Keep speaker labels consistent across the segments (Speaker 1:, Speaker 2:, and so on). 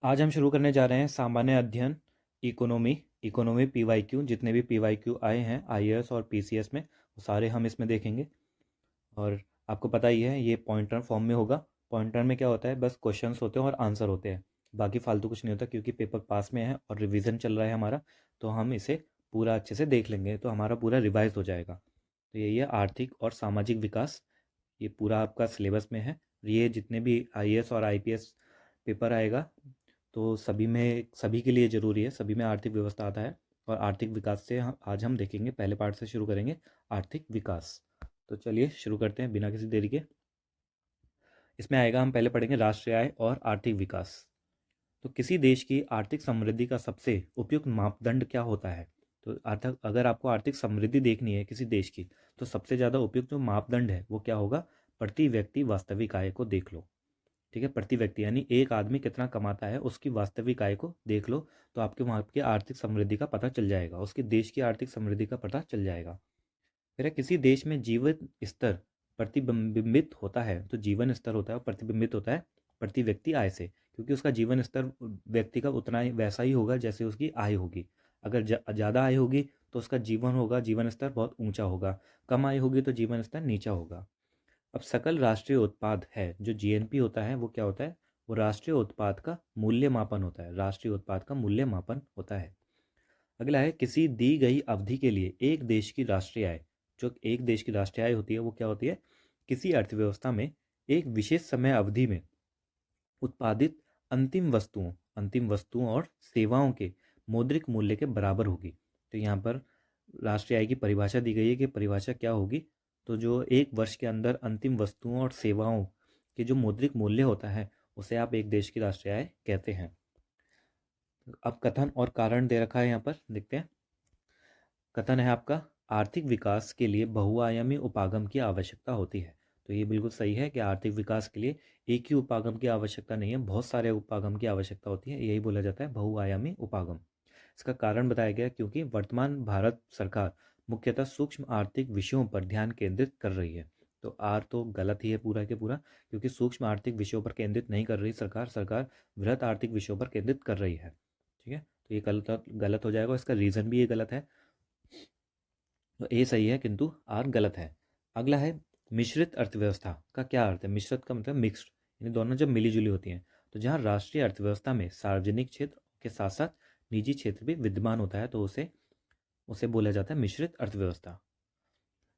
Speaker 1: आज हम शुरू करने जा रहे हैं सामान्य अध्ययन इकोनॉमी इकोनॉमी पीवाईक्यू। जितने भी पीवाईक्यू आए हैं आईएएस और पीसीएस में वो सारे हम इसमें देखेंगे। और आपको पता ही है ये पॉइंटर फॉर्म में होगा। पॉइंटर में क्या होता है, बस क्वेश्चंस होते हैं और आंसर होते हैं, बाकी फालतू कुछ नहीं होता। क्योंकि पेपर पास में है और रिवीजन चल रहा है हमारा, तो हम इसे पूरा अच्छे से देख लेंगे तो हमारा पूरा रिवाइज हो जाएगा। तो यही है आर्थिक और सामाजिक विकास, ये पूरा आपका सिलेबस में है। ये जितने भी आईएएस और आईपीएस पेपर आएगा तो सभी में, सभी के लिए ज़रूरी है, सभी में आर्थिक व्यवस्था आता है। और आर्थिक विकास से आज हम देखेंगे, पहले पार्ट से शुरू करेंगे आर्थिक विकास। तो चलिए शुरू करते हैं बिना किसी देरी के। इसमें आएगा, हम पहले पढ़ेंगे राष्ट्रीय आय और आर्थिक विकास। तो किसी देश की आर्थिक समृद्धि का सबसे उपयुक्त मापदंड क्या होता है? तो अर्थात अगर आपको आर्थिक समृद्धि देखनी है किसी देश की, तो सबसे ज़्यादा उपयुक्त जो मापदंड है वो क्या होगा? प्रति व्यक्ति वास्तविक आय को देख लो। ठीक है, प्रति व्यक्ति यानी एक आदमी कितना कमाता है उसकी वास्तविक आय को देख लो, तो आपके वहाँ की आर्थिक समृद्धि का पता चल जाएगा, उसके देश की आर्थिक समृद्धि का पता चल जाएगा। फिर है, किसी देश में जीवन स्तर प्रतिबिंबित होता है। तो जीवन स्तर होता है और प्रतिबिंबित होता है प्रति व्यक्ति आय से, क्योंकि उसका जीवन स्तर व्यक्ति का उतना ही वैसा ही होगा जैसे उसकी आय होगी। अगर ज़्यादा आय होगी तो उसका जीवन स्तर बहुत ऊंचा होगा, कम आय होगी तो जीवन स्तर नीचा होगा। अब सकल राष्ट्रीय उत्पाद है, जो जीएनपी होता है वो क्या होता है? वो राष्ट्रीय उत्पाद का मूल्य मापन होता है, राष्ट्रीय उत्पाद का मूल्य मापन होता है। अगला है, किसी दी गई अवधि के लिए एक देश की राष्ट्रीय आय। जो एक देश की राष्ट्रीय आय होती है वो क्या होती है? किसी अर्थव्यवस्था में एक विशेष समय अवधि में उत्पादित अंतिम वस्तुओं और सेवाओं के मौद्रिक मूल्य के बराबर होगी। तो यहाँ पर राष्ट्रीय आय की परिभाषा दी गई है कि परिभाषा क्या होगी? तो जो एक वर्ष के अंदर अंतिम वस्तुओं और सेवाओं के जो मौद्रिक मूल्य होता है उसे आप एक देश की राष्ट्रीय आय कहते हैं। अब कथन और कारण दे रखा है, यहाँ पर देखते हैं। कथन है आपका, आर्थिक विकास के लिए बहुआयामी उपागम की आवश्यकता होती है। तो ये बिल्कुल सही है कि आर्थिक विकास के लिए एक ही उपागम की आवश्यकता नहीं है, बहुत सारे उपागम की आवश्यकता होती है, यही बोला जाता है बहुआयामी उपागम। इसका कारण बताया गया क्योंकि वर्तमान भारत सरकार मुख्यतः सूक्ष्म आर्थिक विषयों पर ध्यान केंद्रित कर रही है। तो आर तो गलत ही है पूरा के पूरा, क्योंकि सूक्ष्म आर्थिक विषयों पर केंद्रित नहीं कर रही सरकार, सरकार बृहत आर्थिक विषयों पर केंद्रित कर रही है। ठीक है, तो ये गलत गलत हो जाएगा, इसका रीज़न भी ये गलत है। तो ए सही है किंतु आर गलत है। अगला है, मिश्रित अर्थव्यवस्था का क्या अर्थ है? मिश्रित का मतलब मिक्स्ड, यानी दोनों जब मिली जुली होती हैं। तो जहाँ राष्ट्रीय अर्थव्यवस्था में सार्वजनिक क्षेत्र के साथ साथ निजी क्षेत्र भी विद्यमान होता है तो उसे उसे बोला जाता है मिश्रित अर्थव्यवस्था।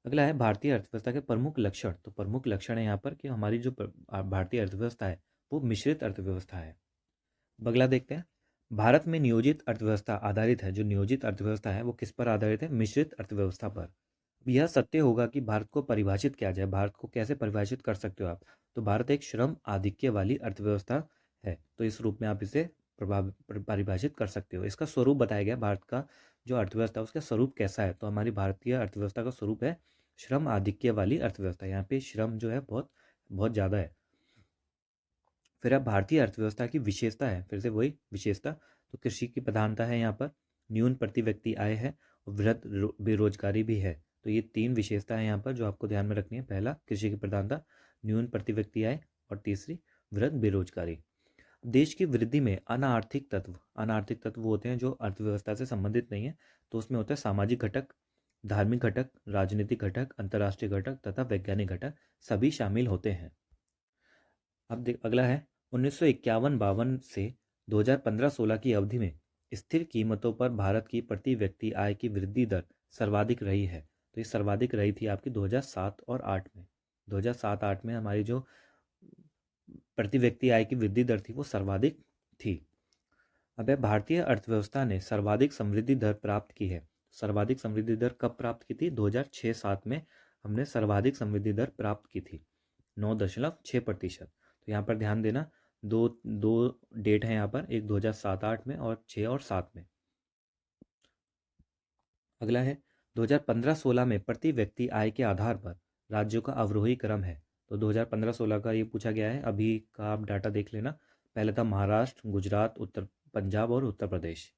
Speaker 1: अगला है, भारतीय अर्थव्यवस्था के प्रमुख लक्षण। तो प्रमुख लक्षण है यहाँ पर कि हमारी जो भारतीय अर्थव्यवस्था है वो मिश्रित अर्थव्यवस्था है। अगला देखते हैं, भारत में नियोजित अर्थव्यवस्था आधारित है। जो नियोजित अर्थव्यवस्था है वो किस पर आधारित है? मिश्रित अर्थव्यवस्था पर। अब यह सत्य होगा कि भारत को परिभाषित किया जाए, भारत को कैसे परिभाषित कर सकते हो आप? तो भारत एक श्रम आधिक्य वाली अर्थव्यवस्था है, तो इस रूप में आप इसे परिभाषित कर सकते हो। इसका स्वरूप बताया गया, भारत का जो अर्थव्यवस्था है उसका स्वरूप कैसा है? तो हमारी भारतीय अर्थव्यवस्था का स्वरूप है श्रम आधिक्य वाली अर्थव्यवस्था। यहाँ पे श्रम जो है बहुत बहुत ज़्यादा है। फिर अब भारतीय अर्थव्यवस्था की विशेषता है, फिर से वही विशेषता। तो कृषि की प्रधानता है यहाँ पर, न्यून प्रति व्यक्ति आय है और वृहद बेरोजगारी भी है। तो ये तीन विशेषता है यहाँ पर जो आपको ध्यान में रखनी है। पहला कृषि की प्रधानता, न्यून प्रति व्यक्ति आय, और तीसरी वृहद बेरोजगारी। देश की वृद्धि में अनार्थिक तत्व होते हैं जो अर्थव्यवस्था से संबंधित नहीं है। तो उसमें होता है सामाजिक घटक, धार्मिक घटक, राजनीतिक घटक, अंतर्राष्ट्रीय घटक तथा वैज्ञानिक घटक, सभी शामिल होते हैं। अब देख अगला है, 1951-52 से 2015-16 की अवधि में स्थिर कीमतों पर भारत की प्रति व्यक्ति आय की वृद्धि दर सर्वाधिक रही है। तो ये सर्वाधिक रही थी आपकी 2007 और 8 में। 2007-8 में हमारी जो प्रति व्यक्ति आय की वृद्धि दर थी वो सर्वाधिक थी। अब है, भारतीय अर्थव्यवस्था ने सर्वाधिक समृद्धि दर प्राप्त की है। सर्वाधिक समृद्धि दर कब प्राप्त की थी? 2006-7 में हमने सर्वाधिक समृद्धि दर प्राप्त की थी, 9.6%। तो यहाँ पर ध्यान देना, दो दो डेट है यहाँ पर, एक 2007-8 में और 6 और 7 में। अगला है, 2015-16 में प्रति व्यक्ति आय के आधार पर राज्यों का अवरोही क्रम है। तो 2015-16 का ये पूछा गया है, अभी का आप डाटा देख लेना। पहले था महाराष्ट्र, गुजरात, उत्तर पंजाब और उत्तर प्रदेश।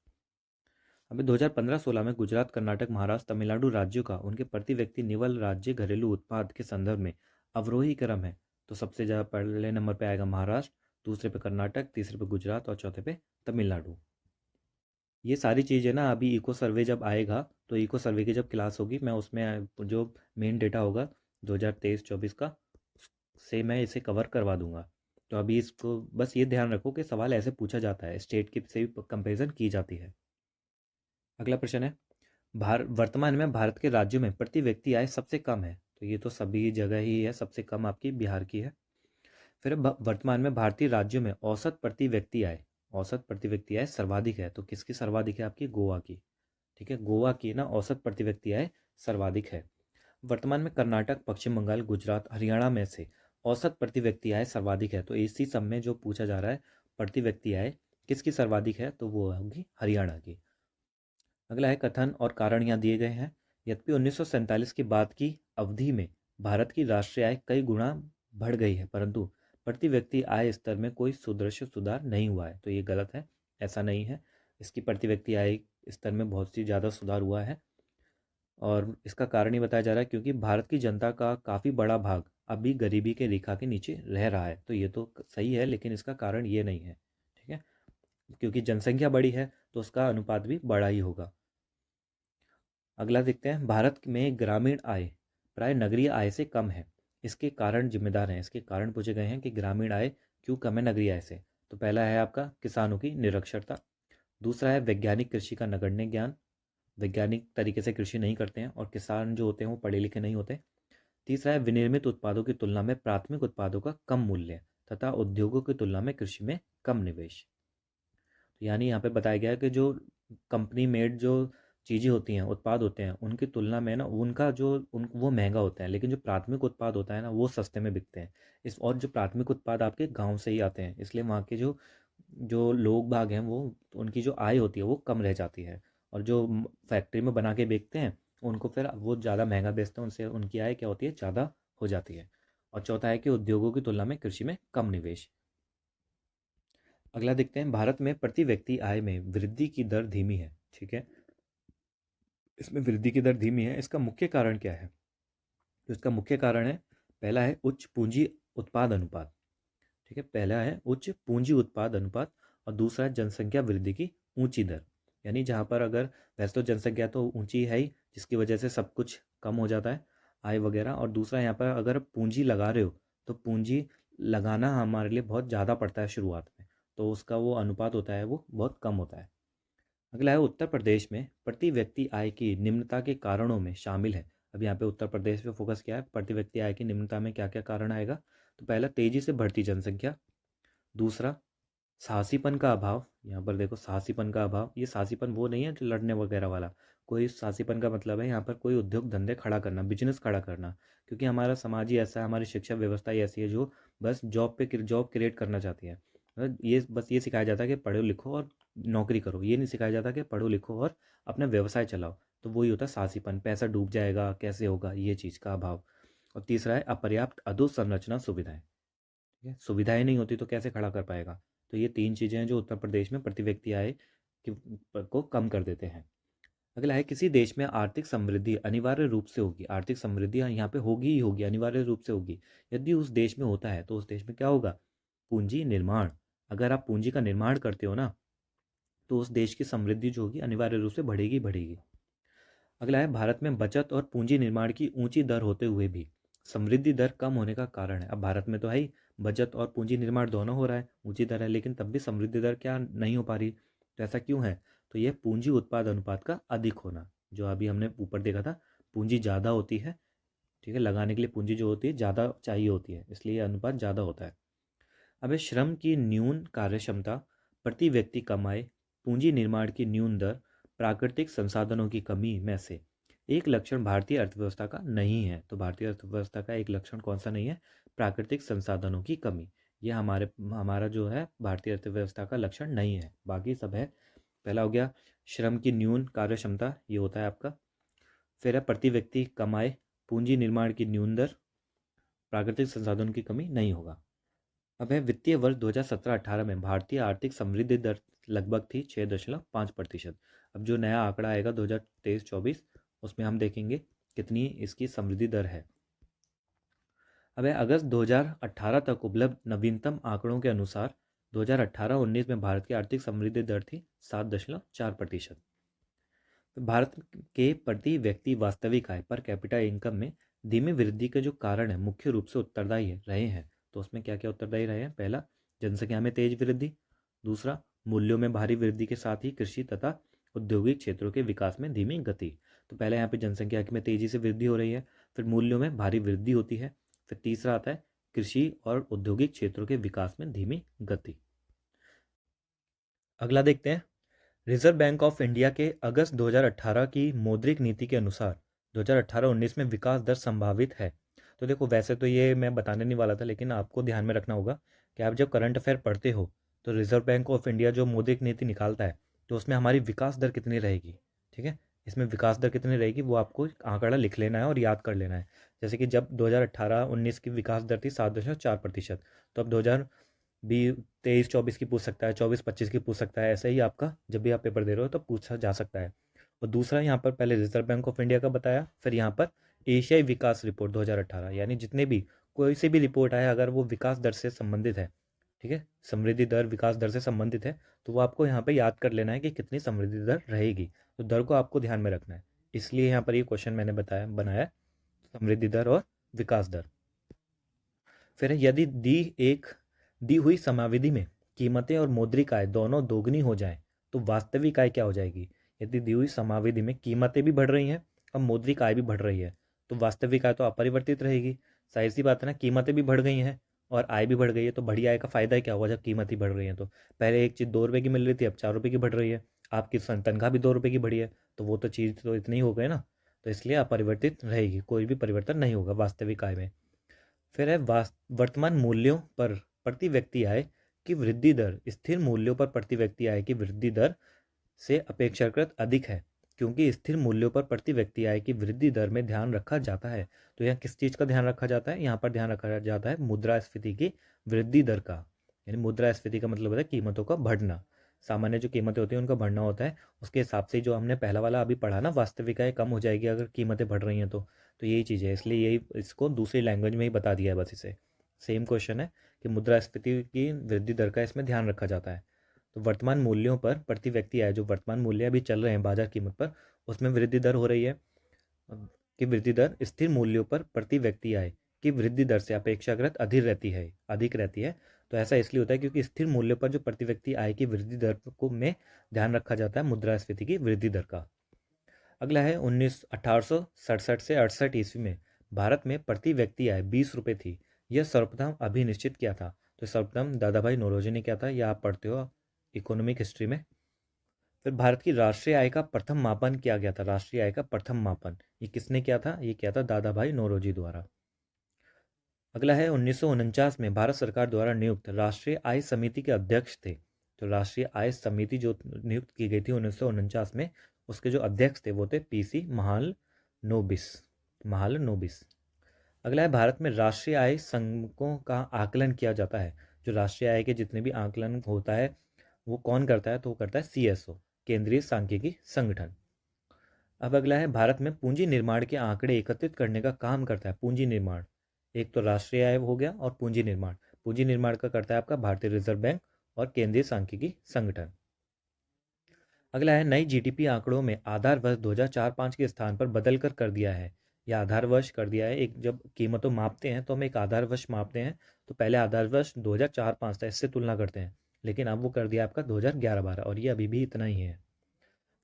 Speaker 1: अभी 2015-16 में गुजरात, कर्नाटक, महाराष्ट्र, तमिलनाडु राज्यों का उनके प्रति व्यक्ति निवल राज्य घरेलू उत्पाद के संदर्भ में अवरोही क्रम है। तो सबसे ज़्यादा पहले नंबर पे आएगा महाराष्ट्र, दूसरे पे कर्नाटक, तीसरे पे गुजरात और चौथे पे तमिलनाडु। ये सारी चीज़ें ना अभी इको सर्वे जब आएगा, तो इको सर्वे की जब क्लास होगी मैं उसमें जो मेन डेटा होगा 2023-24 का से मैं इसे कवर करवा दूंगा। तो अभी इसको बस ये ध्यान रखो कि सवाल ऐसे पूछा जाता है, स्टेट की से भी कंपेरिजन की जाती है। अगला प्रश्न है, वर्तमान में भारत के राज्यों में प्रति व्यक्ति आय सबसे कम है। तो ये तो सभी जगह ही है, सबसे कम आपकी बिहार की है। फिर वर्तमान में भारतीय राज्यों में औसत प्रति व्यक्ति आय सर्वाधिक है। तो किसकी सर्वाधिक है? आपकी गोवा की। ठीक है, गोवा की ना औसत प्रति व्यक्ति आय सर्वाधिक है। वर्तमान में कर्नाटक, पश्चिम बंगाल, गुजरात, हरियाणा में से औसत प्रति व्यक्ति आय सर्वाधिक है। तो इसी सब में जो पूछा जा रहा है प्रति व्यक्ति आय किसकी सर्वाधिक है, तो वो होगी हरियाणा की। अगला है कथन और कारण यहाँ दिए गए हैं। यद्यपि 1947 के बाद की अवधि में भारत की राष्ट्रीय आय कई गुना बढ़ गई है, परंतु प्रति व्यक्ति आय स्तर में कोई सुदृश्य सुधार नहीं हुआ है। तो ये गलत है, ऐसा नहीं है। इसकी प्रति व्यक्ति आय स्तर में बहुत सी ज़्यादा सुधार हुआ है, और इसका कारण ये बताया जा रहा है क्योंकि भारत की जनता का काफ़ी बड़ा भाग अभी गरीबी के रेखा के नीचे रह रहा है। तो ये तो सही है, लेकिन इसका कारण ये नहीं है। ठीक है, क्योंकि जनसंख्या बड़ी है तो उसका अनुपात भी बड़ा ही होगा। अगला देखते हैं, भारत में ग्रामीण आय प्राय नगरीय आय से कम है। इसके कारण जिम्मेदार हैं, इसके कारण पूछे गए हैं कि ग्रामीण आय क्यों कम है नगरीय आय से। तो पहला है आपका किसानों की निरक्षरता, दूसरा है वैज्ञानिक कृषि का नगण्य ज्ञान, वैज्ञानिक तरीके से कृषि नहीं करते हैं और किसान जो होते हैं वो पढ़े लिखे नहीं होते। तीसरा है विनिर्मित उत्पादों की तुलना में प्राथमिक उत्पादों का कम मूल्य तथा उद्योगों की तुलना में कृषि में कम निवेश। तो यानी यहाँ पे बताया गया है कि जो कंपनी मेड जो चीज़ें होती हैं, उत्पाद होते हैं, उनकी तुलना में ना उनका जो उन वो महंगा होता है, लेकिन जो प्राथमिक उत्पाद होता है ना वो सस्ते में बिकते हैं। इस और जो प्राथमिक उत्पाद आपके गांव से ही आते हैं, इसलिए वहाँ के जो जो लोग बाग हैं वो उनकी जो आय होती है वो कम रह जाती है। और जो फैक्ट्री में बना के बेचते हैं उनको फिर वो ज़्यादा महंगा बेचते हैं, उनसे उनकी आय क्या होती है? ज़्यादा हो जाती है। और चौथा है कि उद्योगों की तुलना में कृषि में कम निवेश। अगला देखते हैं, भारत में प्रति व्यक्ति आय में वृद्धि की दर धीमी है। ठीक है, इसमें वृद्धि की दर धीमी है, इसका मुख्य कारण क्या है? तो इसका मुख्य कारण है, पहला है उच्च पूंजी उत्पाद अनुपात। ठीक है, पहला है उच्च पूंजी उत्पाद अनुपात और दूसरा है जनसंख्या वृद्धि की ऊंची दर। यानी जहाँ पर अगर वैसे तो जनसंख्या तो ऊंची है ही, जिसकी वजह से सब कुछ कम हो जाता है, आय वगैरह, और दूसरा यहाँ पर अगर पूंजी लगा रहे हो तो पूंजी लगाना हमारे लिए बहुत ज़्यादा पड़ता है शुरुआत में, तो उसका वो अनुपात होता है वो बहुत कम होता है। अगला है उत्तर प्रदेश में प्रति व्यक्ति आय की निम्नता के कारणों में शामिल है। अब यहाँ पे उत्तर प्रदेश पे फोकस किया है, प्रति व्यक्ति आय की निम्नता में क्या क्या कारण आएगा। तो पहला तेजी से बढ़ती जनसंख्या, दूसरा साहसीपन का अभाव। यहाँ पर देखो साहसीपन का अभाव, ये साहसीपन वो नहीं है कि लड़ने वगैरह वाला, कोई साहसीपन का मतलब है यहाँ पर कोई उद्योग धंधे खड़ा करना, बिजनेस खड़ा करना। क्योंकि हमारा समाज ही ऐसा है, हमारी शिक्षा व्यवस्था ही ऐसी है जो बस जॉब क्रिएट करना चाहती है। ये बस ये सिखाया जाता है कि पढ़ो लिखो और नौकरी करो, ये नहीं सिखाया जाता कि पढ़ो लिखो और अपना व्यवसाय चलाओ। तो वही होता है साहसीपन, पैसा डूब जाएगा कैसे होगा, ये चीज़ का अभाव। और तीसरा है अपर्याप्त अधोसंरचना सुविधाएं। ठीक है, सुविधाएं नहीं होती तो कैसे खड़ा कर पाएगा। तो ये तीन चीज़ें हैं जो उत्तर प्रदेश में प्रति व्यक्ति आय को कम कर देते हैं। अगला है, किसी देश में आर्थिक समृद्धि अनिवार्य रूप से होगी। आर्थिक समृद्धि यहाँ पे होगी ही होगी, अनिवार्य रूप से होगी। यदि उस देश में होता है तो उस देश में क्या होगा? पूंजी निर्माण। अगर आप पूंजी का निर्माण करते हो ना, तो उस देश की समृद्धि जो होगी अनिवार्य रूप से बढ़ेगी बढ़ेगी। अगला है, भारत में बचत और पूंजी निर्माण की ऊंची दर होते हुए भी समृद्धि दर कम होने का कारण है। अब भारत में तो है ही, बचत और पूंजी निर्माण दोनों हो रहा है, ऊंची दर है, लेकिन तब भी समृद्धि दर क्या नहीं हो पा रही। तो ऐसा क्यों है? तो यह पूंजी उत्पाद अनुपात का अधिक होना, जो अभी हमने ऊपर देखा था, पूंजी ज़्यादा होती है। ठीक है, लगाने के लिए पूंजी जो होती है ज़्यादा चाहिए होती है, इसलिए अनुपात ज़्यादा होता है। अब है श्रम की न्यून कार्यक्षमता, प्रति व्यक्ति कमाई, पूंजी निर्माण की न्यून दर, प्राकृतिक संसाधनों की कमी में से एक लक्षण भारतीय अर्थव्यवस्था का नहीं है। तो भारतीय अर्थव्यवस्था का एक लक्षण कौन सा नहीं है? प्राकृतिक संसाधनों की कमी। ये हमारा जो है भारतीय अर्थव्यवस्था का लक्षण नहीं है, बाकी सब है। पहला हो गया श्रम की न्यून कार्यक्षमता, ये होता है आपका। फिर है प्रति व्यक्ति कमाई, पूंजी निर्माण की न्यून दर, प्राकृतिक संसाधनों की कमी नहीं होगा। अब है वित्तीय वर्ष 2017-18 में भारतीय आर्थिक समृद्धि दर लगभग थी 6.5%। अब जो नया आंकड़ा आएगा 2023-24, उसमें हम देखेंगे कितनी इसकी समृद्धि दर है। अब है अगस्त 2018 तक उपलब्ध नवीनतम आंकड़ों के अनुसार 2018-19 में भारत की आर्थिक समृद्धि दर थी 7.4%। तो भारत के प्रति व्यक्ति वास्तविक आय पर कैपिटा इनकम में धीमी वृद्धि के जो कारण है मुख्य रूप से उत्तरदायी रहे हैं। तो उसमें क्या क्या उत्तरदायी रहे हैं? पहला, जनसंख्या में तेज वृद्धि। दूसरा, मूल्यों में भारी वृद्धि के साथ ही कृषि तथा औद्योगिक क्षेत्रों के विकास में धीमी गति। तो पहले यहाँ पे जनसंख्या में तेजी से वृद्धि हो रही है, फिर मूल्यों में भारी वृद्धि होती है, फिर तीसरा आता है कृषि और औद्योगिक क्षेत्रों के विकास में धीमी गति। अगला देखते हैं। रिजर्व बैंक ऑफ इंडिया के अगस्त 2018 की मौद्रिक नीति के अनुसार 2018-19 में विकास दर संभावित है। तो देखो, वैसे तो ये मैं बताने नहीं वाला था, लेकिन आपको ध्यान में रखना होगा कि आप जब करंट अफेयर पढ़ते हो तो रिजर्व बैंक ऑफ इंडिया जो मौद्रिक नीति निकालता है तो उसमें हमारी विकास दर कितनी रहेगी, ठीक है, इसमें विकास दर कितनी रहेगी वो आपको आंकड़ा लिख लेना है और याद कर लेना है। जैसे कि जब 2018-19 की विकास दर थी 7.4%, तो अब 23-24 की पूछ सकता है, 24-25 की पूछ सकता है। ऐसे ही आपका जब भी आप पेपर दे रहे हो तो पूछा जा सकता है। और दूसरा, यहाँ पर पहले रिजर्व बैंक ऑफ इंडिया का बताया, फिर यहाँ पर एशियाई विकास रिपोर्ट 2018, यानी जितने भी कोई सी भी रिपोर्ट आए अगर वो विकास दर से संबंधित है, ठीक है, समृद्धि दर विकास दर से संबंधित है, तो वो आपको यहाँ पे याद कर लेना है कि कितनी समृद्धि दर रहेगी। तो दर को आपको ध्यान में रखना है, इसलिए यहाँ पर ये क्वेश्चन मैंने बनाया समृद्धि दर और विकास दर। फिर यदि दी हुई समयावधि में कीमतें और मौद्रिक आय दोनों दोगुनी हो जाएं तो वास्तविक आय क्या हो जाएगी? यदि दी हुई समयावधि में कीमतें भी बढ़ रही हैं और मौद्रिक आय भी बढ़ रही है तो वास्तविक आय तो अपरिवर्तित रहेगी। जाहिर सी बात है ना, कीमतें भी बढ़ गई हैं और आय भी बढ़ गई है, तो बड़ी आय का फायदा क्या होगा जब कीमत ही बढ़ रही है? तो पहले एक चीज़ 2 रुपये की मिल रही थी, अब 4 रुपये की बढ़ रही है। आपकी तनख्वाह भी 2 रुपये की बढ़ी है, तो वो तो चीज़ तो इतनी ही हो गई ना, तो इसलिए अपरिवर्तित रहेगी, कोई भी परिवर्तन नहीं होगा वास्तविक आय में। फिर है वर्तमान मूल्यों पर प्रति व्यक्ति आय की वृद्धि दर स्थिर मूल्यों पर प्रति व्यक्ति आय की वृद्धि दर से अपेक्षाकृत अधिक है, क्योंकि स्थिर मूल्यों पर प्रति व्यक्ति आय की वृद्धि दर में ध्यान रखा जाता है। तो यहाँ किस चीज़ का ध्यान रखा जाता है? यहाँ पर ध्यान रखा जाता है मुद्रास्फीति की वृद्धि दर का। यानी मुद्रास्फीति का मतलब होता है कीमतों का बढ़ना। सामान्य जो कीमतें होती हैं उनका बढ़ना होता है, उसके हिसाब से जो हमने पहला वाला अभी पढ़ा ना, वास्तविक आय कम हो जाएगी अगर कीमतें बढ़ रही हैं तो यही चीज़ है, इसलिए यही इसको दूसरी लैंग्वेज में ही बता दिया है बस इसे। सेम क्वेश्चन है कि मुद्रास्फीति की वृद्धि दर का इसमें ध्यान रखा जाता है। तो वर्तमान मूल्यों पर प्रति व्यक्ति आय, जो वर्तमान मूल्य अभी चल रहे हैं बाजार कीमत पर, उसमें वृद्धि दर हो रही है कि वृद्धि दर स्थिर मूल्यों पर प्रति व्यक्ति आय की वृद्धि दर से अपेक्षाकृत अधिक रहती है। तो ऐसा इसलिए होता है क्योंकि स्थिर मूल्य पर जो प्रति व्यक्ति आय की वृद्धि दर को में ध्यान रखा जाता है मुद्रास्फीति की वृद्धि दर का। अगला है 1867 से 68 ईस्वी में भारत में प्रति व्यक्ति आय 20 रुपये थी। यह सर्वप्रथम अभी निश्चित किया था। तो सर्वप्रथम दादा भाई नौरोजी ने किया था, यह आप पढ़ते हो इकोनॉमिक हिस्ट्री में। फिर भारत की राष्ट्रीय आय का प्रथम मापन किया गया था। राष्ट्रीय आय का प्रथम मापन ये किसने किया था? ये किया था दादा भाई नौरोजी द्वारा। अगला है 1949 में भारत सरकार द्वारा नियुक्त राष्ट्रीय आय समिति के अध्यक्ष थे। तो राष्ट्रीय आय समिति जो नियुक्त की गई थी 1949 में, उसके जो अध्यक्ष थे वो थे पीसी महालनोबिस। अगला है भारत में राष्ट्रीय आय संगकों का आकलन किया जाता है। जो राष्ट्रीय आय के जितने भी आकलन होता है वो कौन करता है? तो वो करता है सीएसओ, केंद्रीय सांख्यिकी संगठन। अब अगला है भारत में पूंजी निर्माण के आंकड़े एकत्रित करने का काम करता है पूंजी निर्माण। एक तो राष्ट्रीय आय हो गया और पूंजी निर्माण। पूंजी निर्माण का करता है आपका भारतीय रिजर्व बैंक और केंद्रीय सांख्यिकी संगठन। अगला है नई जीडीपी आंकड़ों में आधार वर्ष 2004-5 के स्थान पर बदल कर दिया है। यह आधार वर्ष कर दिया है। एक जब कीमतों मापते हैं तो हम एक आधार वर्ष मापते हैं, तो पहले आधार वर्ष 2004-5 था, इससे तुलना करते हैं, लेकिन अब वो कर दिया आपका 2011-12 और ये अभी भी इतना ही है।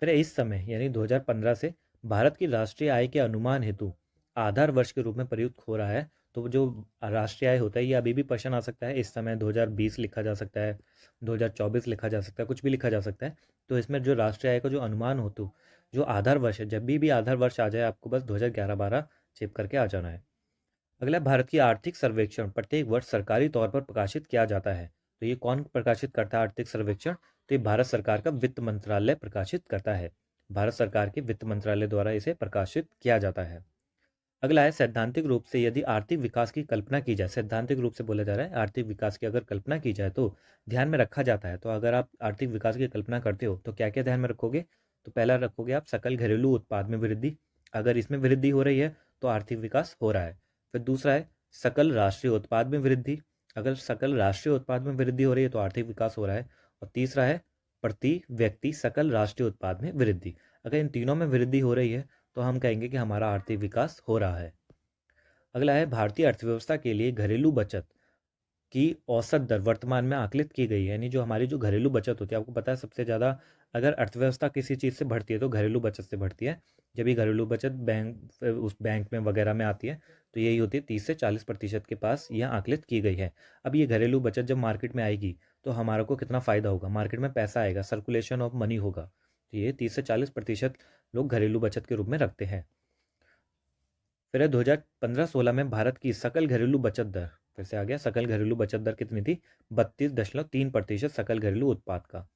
Speaker 1: फिर इस समय यानी 2015 से भारत की राष्ट्रीय आय के अनुमान हेतु आधार वर्ष के रूप में प्रयुक्त हो रहा है। तो जो राष्ट्रीय आय होता है ये अभी भी प्रश्न आ सकता है। इस समय 2020 लिखा जा सकता है, 2024 लिखा जा सकता है, कुछ भी लिखा जा सकता है। तो इसमें जो राष्ट्रीय आय का जो अनुमान हो, तो जो आधार वर्ष है, जब भी आधार वर्ष आ जाए आपको बस 2011-12 चेप करके आ जाना है। अगला, भारत की आर्थिक सर्वेक्षण प्रत्येक वर्ष सरकारी तौर पर प्रकाशित किया जाता है। तो ये कौन प्रकाशित करता है आर्थिक सर्वेक्षण? तो ये भारत सरकार का वित्त मंत्रालय प्रकाशित करता है। भारत सरकार के वित्त मंत्रालय द्वारा इसे प्रकाशित किया जाता है। अगला है सैद्धांतिक रूप से यदि आर्थिक विकास की कल्पना की जाए, सैद्धांतिक रूप से बोला जा रहा है आर्थिक विकास की अगर कल्पना की जाए तो ध्यान में रखा जाता है। तो अगर आप आर्थिक विकास की कल्पना करते हो तो क्या क्या ध्यान में रखोगे? तो पहला रखोगे आप सकल घरेलू उत्पाद में वृद्धि। अगर इसमें वृद्धि हो रही है तो आर्थिक विकास हो रहा है। फिर दूसरा है सकल राष्ट्रीय उत्पाद में वृद्धि। अगर सकल राष्ट्रीय उत्पाद में वृद्धि हो रही है तो आर्थिक विकास हो रहा है। और तीसरा है प्रति व्यक्ति सकल राष्ट्रीय उत्पाद में वृद्धि। अगर इन तीनों में वृद्धि हो रही है तो हम कहेंगे कि हमारा आर्थिक विकास हो रहा है। अगला है भारतीय अर्थव्यवस्था के लिए घरेलू बचत की औसत दर वर्तमान में आकलित की गई है। यानी जो हमारी जो घरेलू बचत होती है, आपको पता है सबसे ज़्यादा अगर अर्थव्यवस्था किसी चीज़ से बढ़ती है तो घरेलू बचत से बढ़ती है। जब ये घरेलू बचत बैंक उस बैंक में वगैरह में आती है तो यही होती है 30 से 40% के पास यह आकलित की गई है। अब ये घरेलू बचत जब मार्केट में आएगी तो हमारा को कितना फ़ायदा होगा, मार्केट में पैसा आएगा, सर्कुलेशन ऑफ मनी होगा। तो ये 30 से 40% लोग घरेलू बचत के रूप में रखते हैं। फिर है 2015-16 में भारत की सकल घरेलू बचत दर, फिर से आ गया, सकल घरेलू बचत दर कितनी थी? 32.3% सकल घरेलू उत्पाद का।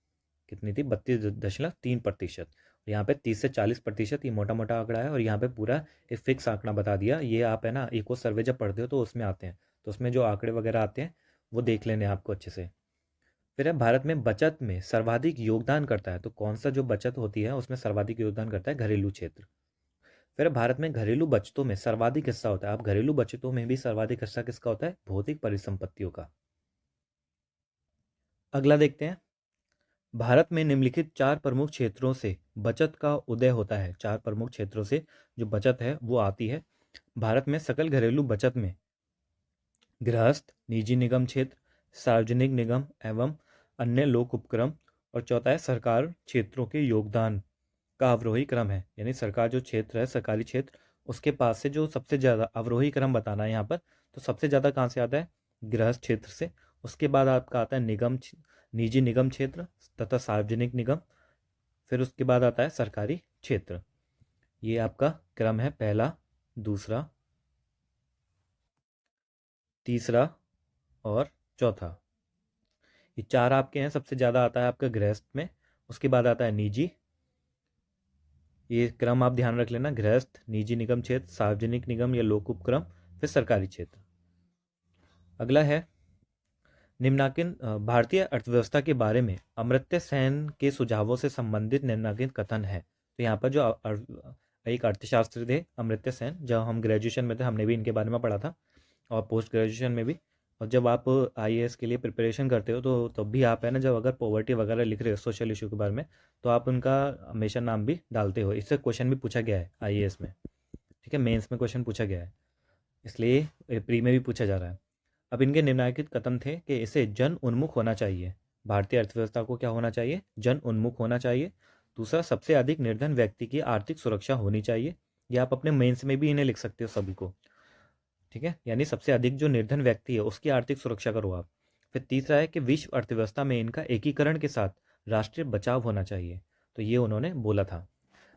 Speaker 1: कितनी थी? 32.3%। यहाँ पे 30 से 40% ये मोटा मोटा आंकड़ा है और यहाँ पे पूरा एक फिक्स आंकड़ा बता दिया। ये आप है ना इको सर्वे जब पढ़ते हो तो उसमें आते हैं, तो उसमें जो आंकड़े वगैरह आते हैं वो देख लेने आपको अच्छे से। फिर है भारत में बचत में सर्वाधिक योगदान करता है, तो कौन सा जो बचत होती है उसमें सर्वाधिक योगदान करता है? घरेलू क्षेत्र। फिर भारत में घरेलू बचतों में सर्वाधिक हिस्सा होता है। अब घरेलू बचतों में भी सर्वाधिक हिस्सा किसका होता है? भौतिक परिसंपत्तियों का। अगला देखते हैं, भारत में निम्नलिखित 4 प्रमुख क्षेत्रों से बचत का उदय होता है। 4 प्रमुख क्षेत्रों से जो बचत है वो आती है। भारत में सकल घरेलू बचत में गृहस्थ, निजी निगम क्षेत्र, सार्वजनिक निगम एवं अन्य लोक उपक्रम, और चौथा है सरकार क्षेत्रों के योगदान का अवरोही क्रम है। यानी सरकार जो क्षेत्र है, सरकारी क्षेत्र, उसके पास से जो सबसे ज़्यादा अवरोही क्रम बताना है यहाँ पर। तो सबसे ज़्यादा कहाँ से आता है? गृहस्थ क्षेत्र से। उसके बाद आपका आता है निजी निगम क्षेत्र तथा सार्वजनिक निगम। फिर उसके बाद आता है सरकारी क्षेत्र। ये आपका क्रम है, पहला, दूसरा, तीसरा और चौथा। ये 4 आपके हैं। सबसे ज़्यादा आता है आपका गृहस्थ में, उसके बाद आता है निजी। ये क्रम आप ध्यान रख लेना, गृहस्थ, निजी निगम क्षेत्र, सार्वजनिक निगम या लोक उपक्रम, फिर सरकारी क्षेत्र। अगला है निम्नांकित भारतीय अर्थव्यवस्था के बारे में अमर्त्य सेन के सुझावों से संबंधित निम्नांकित कथन है। तो यहाँ पर जो एक अर्थशास्त्री थे अमर्त्य सेन, जब हम ग्रेजुएशन में थे हमने भी इनके बारे में पढ़ा था, और पोस्ट ग्रेजुएशन में भी। और जब आप आईएएस के लिए प्रिपरेशन करते हो तो तब भी आप है ना, जब अगर पॉवर्टी वगैरह लिख रहे हो सोशल इशू के बारे में, तो आप उनका हमेशा नाम भी डालते हो। इससे क्वेश्चन भी पूछा गया है आईएएस में, ठीक है, मेंस में क्वेश्चन पूछा गया है, इसलिए प्री में भी पूछा जा रहा है। अब इनके निम्नलिखित कथन थे कि इसे जन उन्मुख होना चाहिए। भारतीय अर्थव्यवस्था को क्या होना चाहिए? जन उन्मुख होना चाहिए। दूसरा, सबसे अधिक निर्धन व्यक्ति की आर्थिक सुरक्षा होनी चाहिए। या आप अपने मेंस में भी इन्हें लिख सकते हो सभी को, ठीक है, यानी सबसे अधिक जो निर्धन व्यक्ति है उसकी आर्थिक सुरक्षा करो आप। फिर तीसरा है कि विश्व अर्थव्यवस्था में इनका एकीकरण के साथ राष्ट्रीय बचाव होना चाहिए। तो ये उन्होंने बोला था।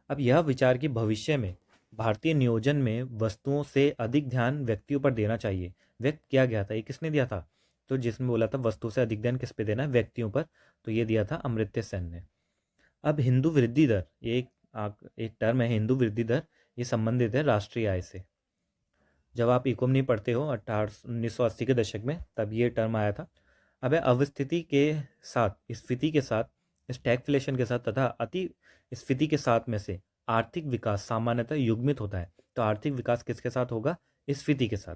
Speaker 1: अब यह विचार कि भविष्य में भारतीय नियोजन में वस्तुओं से अधिक ध्यान व्यक्तियों पर देना चाहिए व्यक्त किया गया था। ये किसने दिया था? तो जिसमें बोला था वस्तु से अधिक ध्यान किस पे देना है? व्यक्तियों पर। तो ये दिया था अमर्त्य सेन ने। अब हिंदू वृद्धि दर, ये एक टर्म है हिंदू वृद्धि दर, ये संबंधित है राष्ट्रीय आय से। जब आप इकोम नहीं पढ़ते हो 1980 के दशक में, तब ये टर्म आया था। अब है अवस्थिति के साथ, स्फीति के साथ, स्टैगफ्लेशन के साथ तथा अति स्फीति के साथ में से आर्थिक विकास सामान्यतः युग्मित होता है। तो आर्थिक विकास किसके साथ होगा? स्फीति के साथ,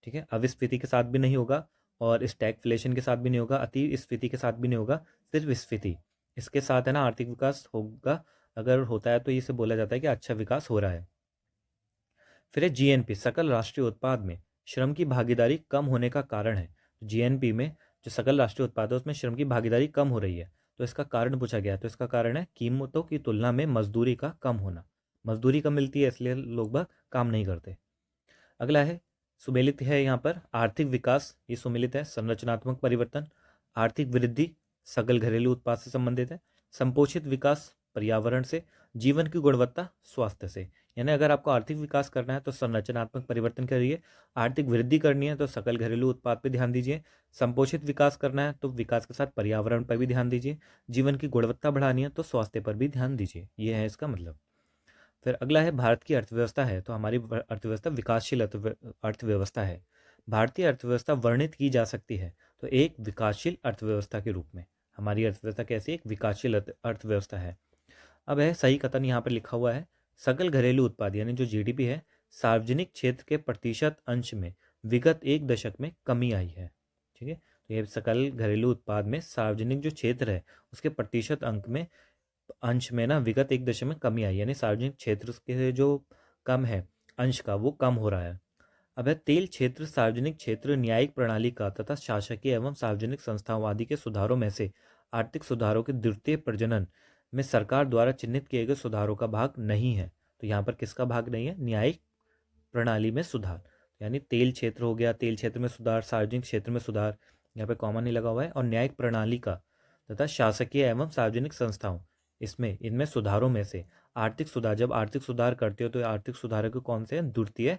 Speaker 1: ठीक है, अविस्फीति के साथ भी नहीं होगा और स्टैगफ्लेशन के साथ भी नहीं होगा, अति स्फीति के साथ भी नहीं होगा, सिर्फ स्फीति, इसके साथ है ना आर्थिक विकास होगा। अगर होता है तो इसे बोला जाता है कि अच्छा विकास हो रहा है। फिर है जीएनपी, सकल राष्ट्रीय उत्पाद में श्रम की भागीदारी कम होने का कारण है। जीएनपी में जो सकल राष्ट्रीय उत्पाद है उसमें श्रम की भागीदारी कम हो रही है। तो इसका कारण पूछा गया, तो इसका कारण है कीमतों की तुलना में मजदूरी का कम होना। मजदूरी कम मिलती है इसलिए लोग बाग काम नहीं करते। अगला है सुमेलित है यहाँ पर आर्थिक विकास, ये सुमेलित है संरचनात्मक परिवर्तन, आर्थिक वृद्धि सकल घरेलू उत्पाद से संबंधित है, संपोषित विकास पर्यावरण से, जीवन की गुणवत्ता स्वास्थ्य से। यानी अगर आपको आर्थिक विकास करना है तो संरचनात्मक परिवर्तन करिए, आर्थिक वृद्धि करनी है तो सकल घरेलू उत्पाद पर ध्यान दीजिए, संपोषित विकास करना है तो विकास के साथ पर्यावरण पर भी ध्यान दीजिए, जीवन की गुणवत्ता बढ़ानी है तो स्वास्थ्य पर भी ध्यान दीजिए। ये है इसका मतलब। फिर अगला है भारत की अर्थव्यवस्था है, तो हमारी अर्थव्यवस्था विकासशील अर्थव्यवस्था है। भारतीय अर्थव्यवस्था वर्णित की जा सकती है तो एक विकासशील अर्थव्यवस्था के रूप में। हमारी अर्थव्यवस्था कैसी? एक विकासशील अर्थव्यवस्था है। अब है सही कथन यहाँ पर लिखा हुआ है, सकल घरेलू उत्पाद यानी जो जीडीपी है सार्वजनिक क्षेत्र के प्रतिशत अंश में विगत एक दशक में कमी आई है। ठीक है, तो ये सकल घरेलू उत्पाद में सार्वजनिक जो क्षेत्र है उसके प्रतिशत अंश में ना विगत एक दशक में कमी आई, यानी सार्वजनिक क्षेत्र के जो कम है अंश का वो कम हो रहा है। अब है तेल क्षेत्र सार्वजनिक क्षेत्र न्यायिक प्रणाली का तथा शासकीय एवं सार्वजनिक संस्थाओं आदि के सुधारों में से आर्थिक सुधारों के द्वितीय प्रजनन में सरकार द्वारा चिन्हित किए गए सुधारों का भाग नहीं है। तो यहाँ पर किसका भाग नहीं है? न्यायिक प्रणाली में सुधार, यानी तेल क्षेत्र हो गया, तेल क्षेत्र में सुधार, सार्वजनिक क्षेत्र में सुधार, यहाँ पे कॉमन नहीं लगा हुआ है, और न्यायिक प्रणाली का तथा शासकीय एवं सार्वजनिक संस्थाओं इसमें इनमें सुधारों में से आर्थिक सुधार, जब आर्थिक सुधार करते हो तो आर्थिक सुधारों के कौन से हैं? द्वितीय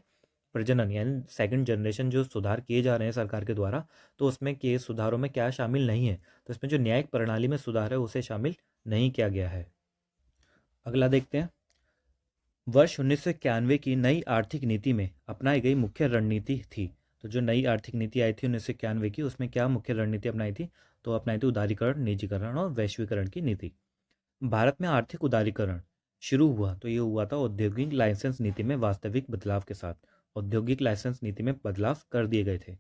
Speaker 1: प्रजनन, यानी सेकंड जनरेशन जो सुधार किए जा रहे हैं सरकार के द्वारा, तो उसमें के सुधारों में क्या शामिल नहीं है? तो इसमें जो न्यायिक प्रणाली में सुधार है उसे शामिल नहीं किया गया है। अगला देखते हैं, वर्ष 1991 की नई आर्थिक नीति में अपनाई गई मुख्य रणनीति थी। तो जो नई आर्थिक नीति आई थी 1991 की, उसमें क्या मुख्य रणनीति अपनाई थी? तो अपनाई थी उदारीकरण, निजीकरण और वैश्वीकरण की नीति। भारत में आर्थिक उदारीकरण शुरू हुआ तो ये हुआ था औद्योगिक लाइसेंस नीति में वास्तविक बदलाव के साथ। औद्योगिक लाइसेंस नीति में बदलाव कर दिए गए थे।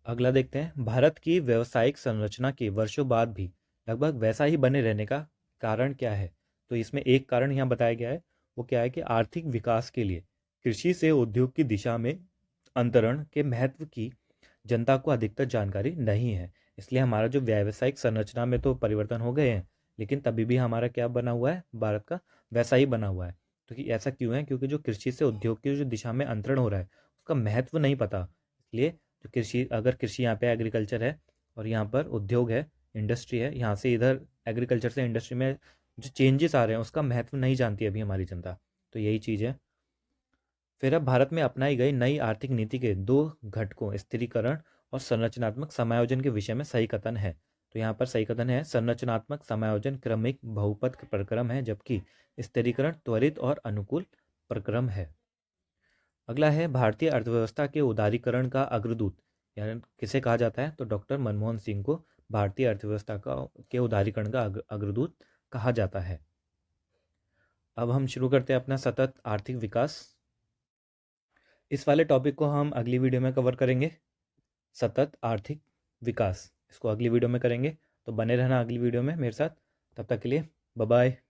Speaker 1: अगला देखते हैं, भारत की व्यावसायिक संरचना के वर्षों बाद भी लगभग वैसा ही बने रहने का कारण क्या है? तो इसमें एक कारण यहाँ बताया गया है, वो क्या है कि आर्थिक विकास के लिए कृषि से उद्योग की दिशा में अंतरण के महत्व की जनता को अधिकतर जानकारी नहीं है। इसलिए हमारा जो व्यावसायिक संरचना में तो परिवर्तन हो गए हैं, लेकिन तभी भी हमारा क्या बना हुआ है? भारत का वैसा ही बना हुआ है। तो कि ऐसा क्यों है? क्योंकि जो कृषि से उद्योग की जो दिशा में अंतरण हो रहा है उसका महत्व नहीं पता। इसलिए जो कृषि, अगर कृषि यहाँ पे एग्रीकल्चर है और यहाँ पर उद्योग है, इंडस्ट्री है, यहाँ से इधर एग्रीकल्चर से इंडस्ट्री में जो चेंजेस आ रहे हैं उसका महत्व नहीं जानती अभी हमारी जनता। तो यही चीज़ है। फिर अब भारत में अपनाई गई नई आर्थिक नीति के दो घटकों स्थिरीकरण और संरचनात्मक समायोजन के विषय में सही कथन है। तो यहाँ पर सही कथन है, संरचनात्मक समायोजन क्रमिक बहुपद प्रक्रम है, जबकि स्थिरीकरण त्वरित और अनुकूल प्रक्रम है। अगला है, भारतीय अर्थव्यवस्था के उदारीकरण का अग्रदूत यानी किसे कहा जाता है? तो डॉक्टर मनमोहन सिंह को भारतीय अर्थव्यवस्था का के उदारीकरण का अग्रदूत कहा जाता है। अब हम शुरू करते हैं अपना सतत आर्थिक विकास। इस वाले टॉपिक को हम अगली वीडियो में कवर करेंगे, सतत आर्थिक विकास, इसको अगली वीडियो में करेंगे। तो बने रहना अगली वीडियो में मेरे साथ। तब तक के लिए बाय बाय।